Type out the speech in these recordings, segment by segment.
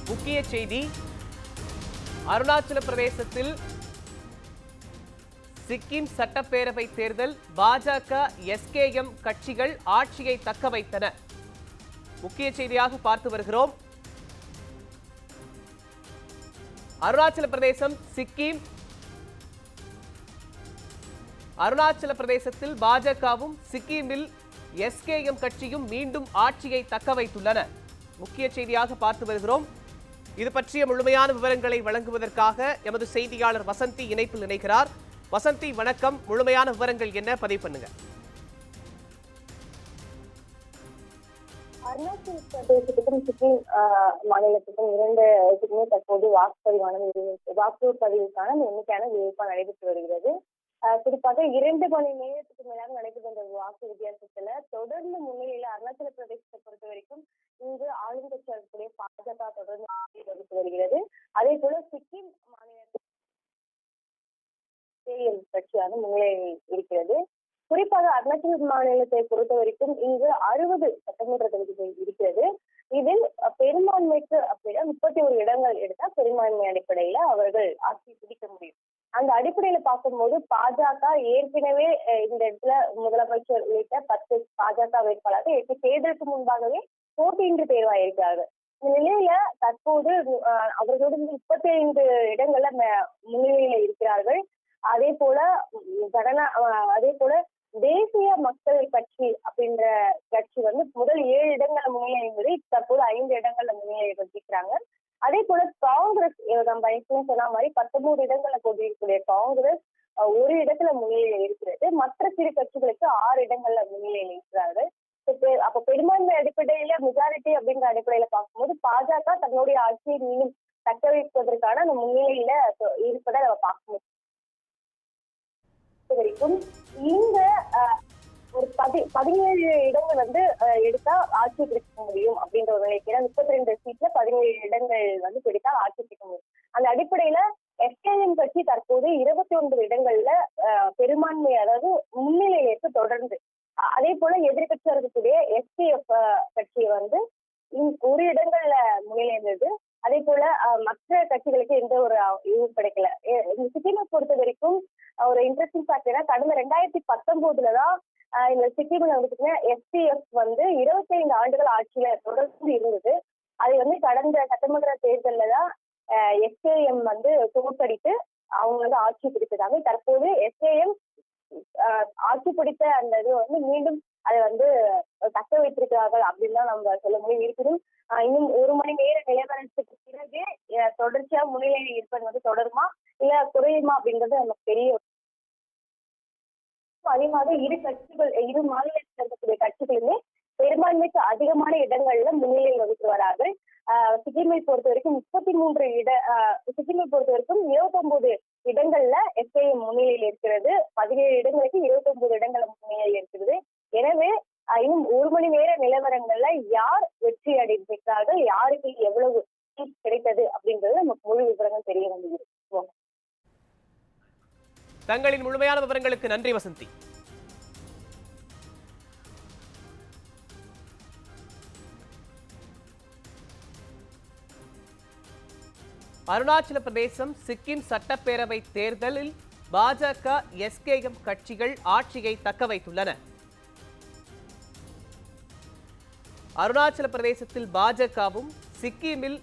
முக்கிய செய்தி, அருணாச்சல பிரதேசத்தில் சிக்கிம் சட்டப்பேரவை தேர்தல், பாஜக எஸ்கேஎம் கட்சிகள் ஆட்சியை தக்க வைத்தன. முக்கிய செய்தியாக பார்த்து வருகிறோம். அருணாச்சல பிரதேசம், சிக்கிம், அருணாச்சல பிரதேசத்தில் பாஜகவும் சிக்கிமில் எஸ்கேஎம் கட்சியும் மீண்டும் ஆட்சியை தக்க வைத்துள்ளன. முக்கிய செய்தியாக பார்த்து வருகிறோம். இது பற்றிய முழுமையான விவரங்களை வழங்குவதற்காக எமது செய்தியாளர் வசந்தி இணைப்பில் இணைகிறார். வசந்தி, வணக்கம். முழுமையான விவரங்கள் என்ன, பதிவு பண்ணுங்க. அருணாச்சல பிரதேசத்துக்கும் சிக்கிம் மாநிலத்துக்கும் இரண்டு இடத்துக்குமே தற்போது வாக்குப்பதிவுக்கான எண்ணிக்கையான விழிப்பா நடைபெற்று வருகிறது. குறிப்பாக 2 மணி நேரத்துக்கு மேலாக நடைபெற்ற அந்த வாக்கு வித்தியாசத்துல தொடர்ந்து முன்னிலையில அருணாச்சல பிரதேசத்தை பொறுத்த வரைக்கும் இங்கு ஆளுங்கட்சியாக இருக்கக்கூடிய பாஜக தொடர்ந்து வகித்து வருகிறது. அதே போல சிக்கிம் மாநிலத்தில் கட்சியாக முன்னிலையில் இருக்கிறது. குறிப்பாக அருணாச்சல மாநிலத்தை பொறுத்த வரைக்கும் இங்கு 60 சட்டமன்ற தொகுதிகள் இருக்கிறது. இதில் பெரும்பான்மைக்கு 31 இடங்கள் எடுத்தா பெரும்பான்மை அடிப்படையில அவர்கள் ஆட்சி பிடிக்க முடியும். அந்த அடிப்படையில பார்க்கும்போது பாஜக ஏற்கனவே இந்த இடத்துல முதலமைச்சர் உள்ளிட்ட 10 பாஜக வேட்பாளர்கள் தேர்தலுக்கு முன்பாகவே போட்டியின்றி தேர்வாயிருக்கிறார்கள். இந்த நிலையில தற்போது அவர்களோடு 35 இடங்கள்ல முன்னிலையில இருக்கிறார்கள். அதே போல தேசிய மக்கள் கட்சி அப்படின்ற கட்சி முதல் 7 இடங்கள்ல முன்னிலை என்பதை தற்போது 5 இடங்கள்ல முன்னிலை வகிக்கிறாங்க. அதே போல காங்கிரஸ், நம்ம சொன்ன மாதிரி 19 இடங்கள்ல போட்டியிருக்கக்கூடிய காங்கிரஸ் 1 இடத்துல முன்னிலையில இருக்கிறது. மற்ற சிறு கட்சிகளுக்கு 6 இடங்கள்ல முன்னிலையில இருக்கிறார்கள். அப்ப பெரும்பான்மை அடிப்படையில மெஜாரிட்டி அப்படிங்கிற அடிப்படையில பார்க்கும்போது பாஜக தன்னுடைய ஆட்சியை மீண்டும் தக்க வைப்பதற்கான அந்த முன்னிலையில இருப்பதை நம்ம பார்க்க முடியும். வரைக்கும் இந்த ஒரு 17 இடங்கள் எடுத்தா ஆட்சி பிடிக்க முடியும் அப்படின்ற ஒரு நிலைக்கு 32 சீட்ல 17 இடங்கள் பிடித்தா ஆட்சி பிடிக்க முடியும். அந்த அடிப்படையில எஸ்கேஎம் கட்சி தற்போது 29 இடங்கள்ல பெரும்பான்மை, அதாவது முன்னிலையில இருக்கு தொடர்ந்து. அதே போல எதிர்கட்சியா இருக்கக்கூடிய எஸ்கேஎஃப் கட்சி 1 இடங்கள்ல முன்னிலை இருந்தது. அதே போல மற்ற கட்சிகளுக்கு எந்த ஒரு இதுவும் கிடைக்கல. சிக்கிமை பொறுத்த வரைக்கும் ஒரு இன்ட்ரெஸ்டிங் ஃபேக்ட் என்ன, கடந்த 2019 இந்த சிக்கிம்ல எஸ்டிஎஃப் 25 ஆண்டுகள் ஆட்சியில தொடர்ந்து இருந்தது. அது கடந்த சட்டமன்ற தேர்தல்ல தான் எஸ்கேஎம் தோற்கடித்து அவங்க ஆட்சி பிடித்ததாங்க. தற்போது எஸ்கேஎம் ஆட்சி பிடித்த அந்த இது மீண்டும் அதை தக்க வைத்திருக்கிறார்கள் அப்படின்னு தான் நம்ம சொல்ல முடியும். இருப்பினும் இன்னும் 1 மணி நேர நிலவரத்துக்கு பிறகு தொடர்ச்சியா முன்னிலையில் இருப்பது தொடருமா இல்ல குறையுமா அப்படின்றது நமக்கு தெரியும். அதிகமாக இரு மாநிலத்தில் இருக்கக்கூடிய கட்சிகளுமே பெரும்பான்மைக்கு அதிகமான இடங்கள்ல முன்னிலையில் வகித்து வரார்கள். சிக்கிமை பொறுத்த வரைக்கும் 29 இடங்கள்ல எஸ்கேஎம் முன்னிலையில் இருக்கிறது. 17 இடங்களுக்கு 29 இடங்கள் முன்னிலையில் இருக்கிறது. எனவே இன்னும் 1 மணி நேர நிலவரங்கள்ல யார் வெற்றி அடைந்திருக்கிறார்கள், யாருக்கு எவ்வளவு சீட் கிடைத்தது அப்படின்றது நமக்கு முழு விவரங்கள் தெரிய வேண்டியது. தங்களின் முழுமையான விவரங்களுக்கு நன்றி வசந்தி. அருணாச்சல பிரதேசம், சிக்கிம் சட்டப்பேரவை தேர்தலில் பாஜக எஸ்கேஎம் கட்சிகள் ஆட்சியை தக்க வைத்துள்ளன. அருணாச்சல பிரதேசத்தில் பாஜகவும் சிக்கிமில்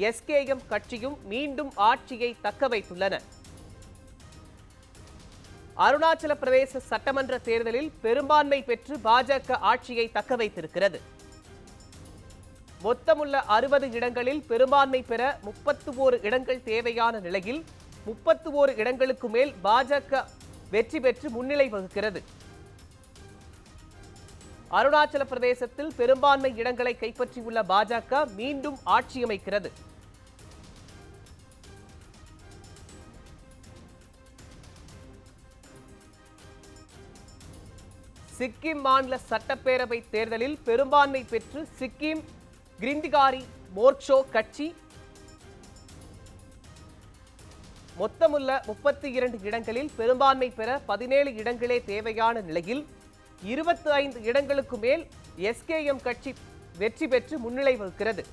எஸ்கேஎம் கட்சியும் மீண்டும் ஆட்சியை தக்க வைத்துள்ளன. அருணாச்சல பிரதேச சட்டமன்ற தேர்தலில் பெரும்பான்மை பெற்று பாஜக ஆட்சியை தக்க வைத்திருக்கிறது. மொத்தமுள்ள 60 இடங்களில் பெரும்பான்மை பெற 31 இடங்கள் தேவையான நிலையில் 31 இடங்களுக்கு மேல் பாஜக வெற்றி பெற்று முன்னிலை வகிக்கிறது. அருணாச்சல பிரதேசத்தில் பெரும்பான்மை இடங்களை கைப்பற்றியுள்ள பாஜக மீண்டும் ஆட்சி அமைக்கிறது. சிக்கிம் மாநில சட்டப்பேரவை தேர்தலில் பெரும்பான்மை பெற்று சிக்கிம் கிரிந்திகாரி மோர்ச்சோ கட்சி மொத்தமுள்ள 32 இடங்களில் பெரும்பான்மை பெற 17 இடங்களே தேவையான நிலையில் 25 இடங்களுக்கு மேல் எஸ்கேஎம் கட்சி வெற்றி பெற்று முன்னிலை வகிக்கிறது.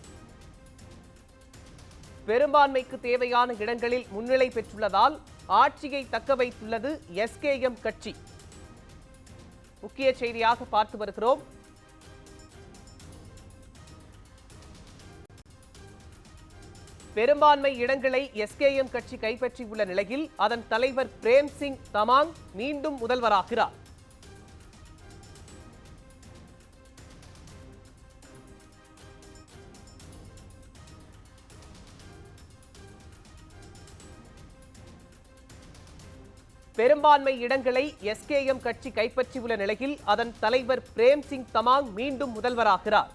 பெரும்பான்மைக்கு தேவையான இடங்களில் முன்னிலை பெற்றுள்ளதால் ஆட்சியை தக்க வைத்துள்ளது எஸ்கேஎம் கட்சி. முக்கிய செய்தியாக பார்த்து வருகிறோம். பெரும்பான்மை இடங்களை எஸ்கேஎம் கட்சி கைப்பற்றியுள்ள நிலையில் அதன் தலைவர் பிரேம் சிங் தமாங் மீண்டும் முதல்வராகிறார். பெரும்பான்மை இடங்களை எஸ்கேஎம் கட்சி கைப்பற்றியுள்ள நிலையில் அதன் தலைவர் பிரேம் சிங் தமாங் மீண்டும் முதல்வராகிறார்.